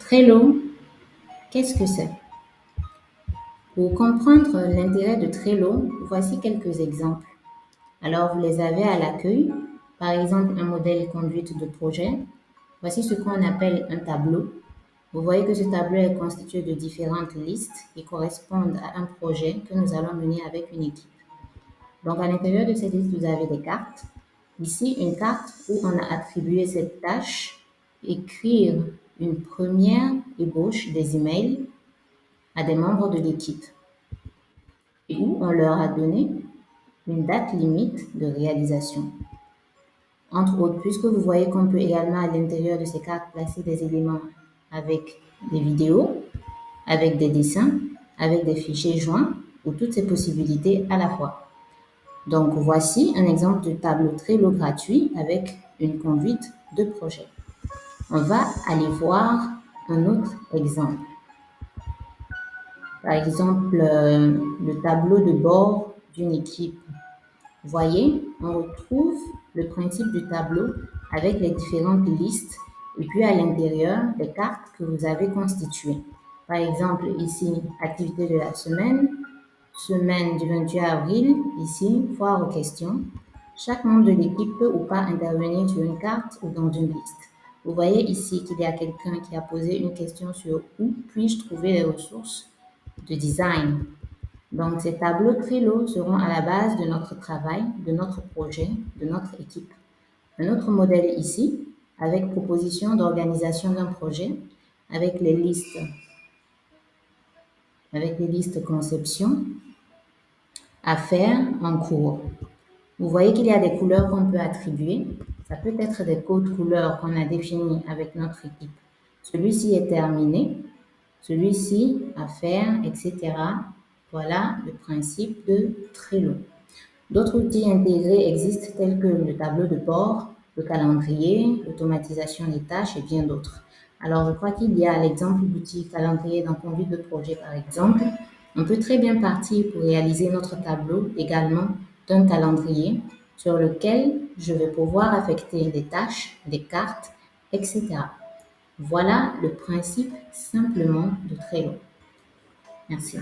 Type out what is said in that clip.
Trello, qu'est-ce que c'est? Pour comprendre l'intérêt de Trello, voici quelques exemples. Alors, vous les avez à l'accueil. Par exemple, un modèle conduite de projet. Voici ce qu'on appelle un tableau. Vous voyez que ce tableau est constitué de différentes listes qui correspondent à un projet que nous allons mener avec une équipe. Donc, à l'intérieur de cette liste, vous avez des cartes. Ici, une carte où on a attribué cette tâche, écrire une première ébauche des emails à des membres de l'équipe et où on leur a donné une date limite de réalisation. Entre autres, puisque vous voyez qu'on peut également à l'intérieur de ces cartes placer des éléments avec des vidéos, avec des dessins, avec des fichiers joints ou toutes ces possibilités à la fois. Donc voici un exemple de tableau Trello gratuit avec une conduite de projet. On va aller voir un autre exemple. Par exemple, le tableau de bord d'une équipe. Vous voyez, on retrouve le principe du tableau avec les différentes listes et puis à l'intérieur, les cartes que vous avez constituées. Par exemple, ici, activité de la semaine du 28 avril, ici, foire aux questions. Chaque membre de l'équipe peut ou pas intervenir sur une carte ou dans une liste. Vous voyez ici qu'il y a quelqu'un qui a posé une question sur où puis-je trouver les ressources de design. Donc, ces tableaux Trello seront à la base de notre travail, de notre projet, de notre équipe. Un autre modèle ici, avec proposition d'organisation d'un projet, avec les listes conception à faire en cours. Vous voyez qu'il y a des couleurs qu'on peut attribuer. Ça peut être des codes couleurs qu'on a définis avec notre équipe. Celui-ci est terminé, celui-ci à faire, etc. Voilà le principe de Trello. D'autres outils intégrés existent tels que le tableau de bord, le calendrier, l'automatisation des tâches et bien d'autres. Alors, je crois qu'il y a l'exemple d'outils calendrier dans conduite de projet, par exemple. On peut très bien partir pour réaliser notre tableau également d'un calendrier sur lequel je vais pouvoir affecter des tâches, des cartes, etc. Voilà le principe simplement de Trello. Merci.